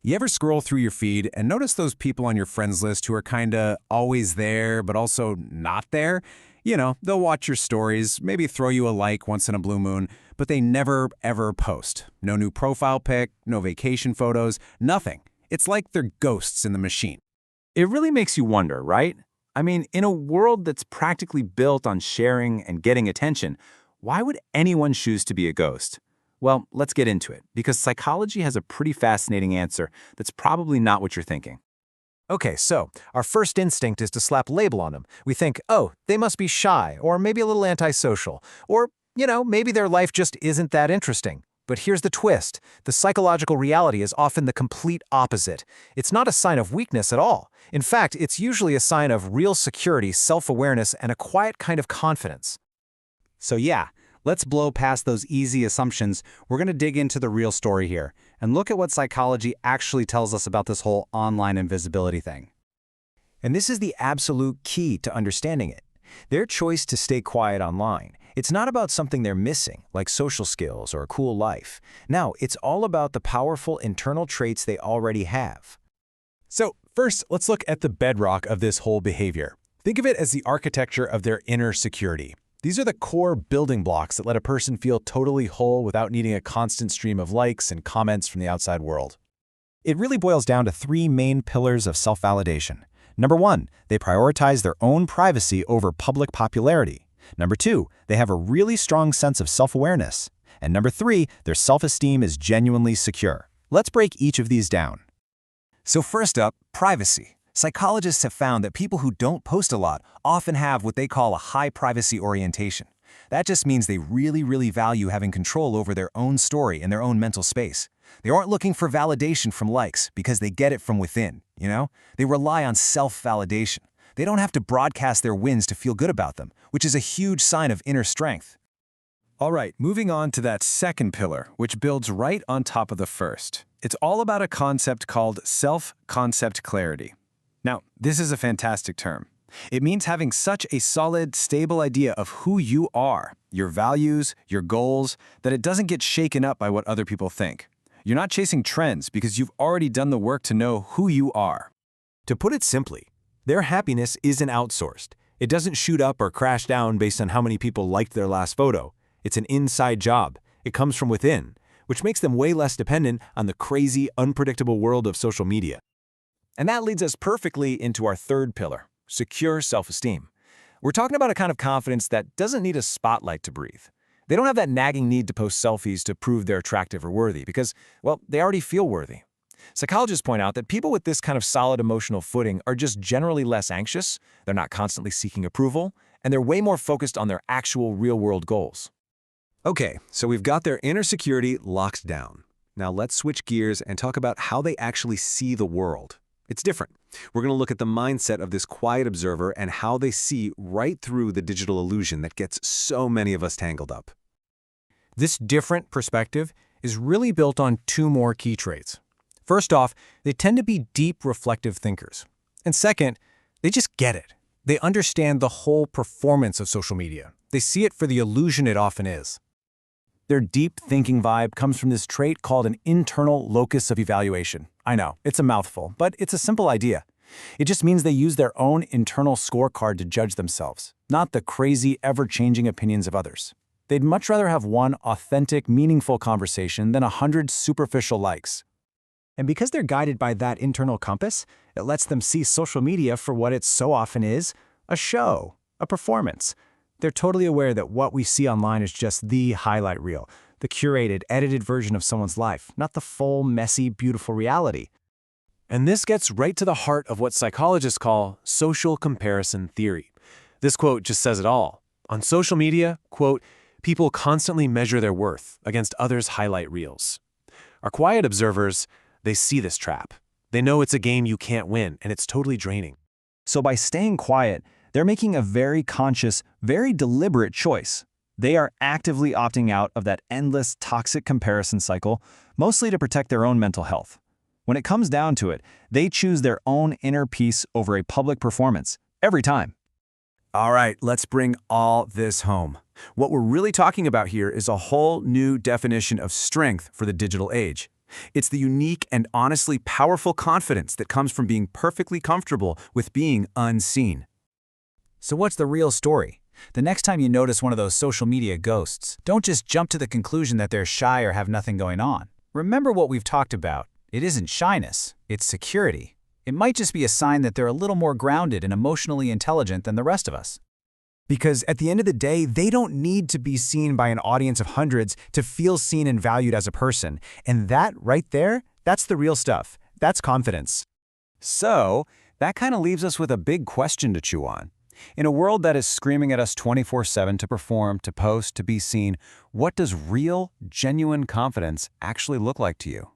You ever scroll through your feed and notice those people on your friends list who are kinda always there, but also not there? They'll watch your stories, maybe throw you a like once in a blue moon, but they never, ever post. No new profile pic, no vacation photos, nothing. It's like they're ghosts in the machine. It really makes you wonder, right? I mean, in a world that's practically built on sharing and getting attention, why would anyone choose to be a ghost? Well, let's get into it, because psychology has a pretty fascinating answer that's probably not what you're thinking. Okay, so our first instinct is to slap a label on them. We think, oh, they must be shy, or maybe a little antisocial, or, maybe their life just isn't that interesting. But here's the twist. The psychological reality is often the complete opposite. It's not a sign of weakness at all. In fact, it's usually a sign of real security, self-awareness, and a quiet kind of confidence. So yeah, let's blow past those easy assumptions. We're going to dig into the real story here and look at what psychology actually tells us about this whole online invisibility thing. And this is the absolute key to understanding it. Their choice to stay quiet online. It's not about something they're missing, like social skills or a cool life. No, it's all about the powerful internal traits they already have. So first, let's look at the bedrock of this whole behavior. Think of it as the architecture of their inner security. These are the core building blocks that let a person feel totally whole without needing a constant stream of likes and comments from the outside world. It really boils down to three main pillars of self-validation. Number one, they prioritize their own privacy over public popularity. Number two, they have a really strong sense of self-awareness. And number three, their self-esteem is genuinely secure. Let's break each of these down. So first up, privacy. Psychologists have found that people who don't post a lot often have what they call a high privacy orientation. That just means they really value having control over their own story and their own mental space. They aren't looking for validation from likes because they get it from within, They rely on self-validation. They don't have to broadcast their wins to feel good about them, which is a huge sign of inner strength. All right, moving on to that second pillar, which builds right on top of the first. It's all about a concept called self-concept clarity. Now, this is a fantastic term. It means having such a solid, stable idea of who you are, your values, your goals, that it doesn't get shaken up by what other people think. You're not chasing trends because you've already done the work to know who you are. To put it simply, their happiness isn't outsourced. It doesn't shoot up or crash down based on how many people liked their last photo. It's an inside job. It comes from within, which makes them way less dependent on the crazy, unpredictable world of social media. And that leads us perfectly into our third pillar, secure self-esteem. We're talking about a kind of confidence that doesn't need a spotlight to breathe. They don't have that nagging need to post selfies to prove they're attractive or worthy because, well, they already feel worthy. Psychologists point out that people with this kind of solid emotional footing are just generally less anxious, they're not constantly seeking approval, and they're way more focused on their actual real-world goals. Okay, so we've got their inner security locked down. Now let's switch gears and talk about how they actually see the world. It's different. We're going to look at the mindset of this quiet observer and how they see right through the digital illusion that gets so many of us tangled up. This different perspective is really built on two more key traits. First off, they tend to be deep, reflective thinkers. And second, they just get it. They understand the whole performance of social media. They see it for the illusion it often is. Their deep thinking vibe comes from this trait called an internal locus of evaluation. I know, it's a mouthful, but it's a simple idea. It just means they use their own internal scorecard to judge themselves, not the crazy, ever-changing opinions of others. They'd much rather have one authentic, meaningful conversation than 100 superficial likes. And because they're guided by that internal compass, it lets them see social media for what it so often is, a show, a performance. They're totally aware that what we see online is just the highlight reel, the curated, edited version of someone's life, not the full, messy, beautiful reality. And this gets right to the heart of what psychologists call social comparison theory. This quote just says it all. On social media, quote, people constantly measure their worth against others' highlight reels. Our quiet observers, they see this trap. They know it's a game you can't win, and it's totally draining. So by staying quiet, they're making a very conscious, very deliberate choice. They are actively opting out of that endless, toxic comparison cycle, mostly to protect their own mental health. When it comes down to it, they choose their own inner peace over a public performance, every time. All right, let's bring all this home. What we're really talking about here is a whole new definition of strength for the digital age. It's the unique and honestly powerful confidence that comes from being perfectly comfortable with being unseen. So what's the real story? The next time you notice one of those social media ghosts, don't just jump to the conclusion that they're shy or have nothing going on. Remember what we've talked about. It isn't shyness, it's security. It might just be a sign that they're a little more grounded and emotionally intelligent than the rest of us. Because at the end of the day, they don't need to be seen by an audience of hundreds to feel seen and valued as a person. And that right there, that's the real stuff. That's confidence. So, that kind of leaves us with a big question to chew on. In a world that is screaming at us 24/7 to perform, to post, to be seen, what does real, genuine confidence actually look like to you?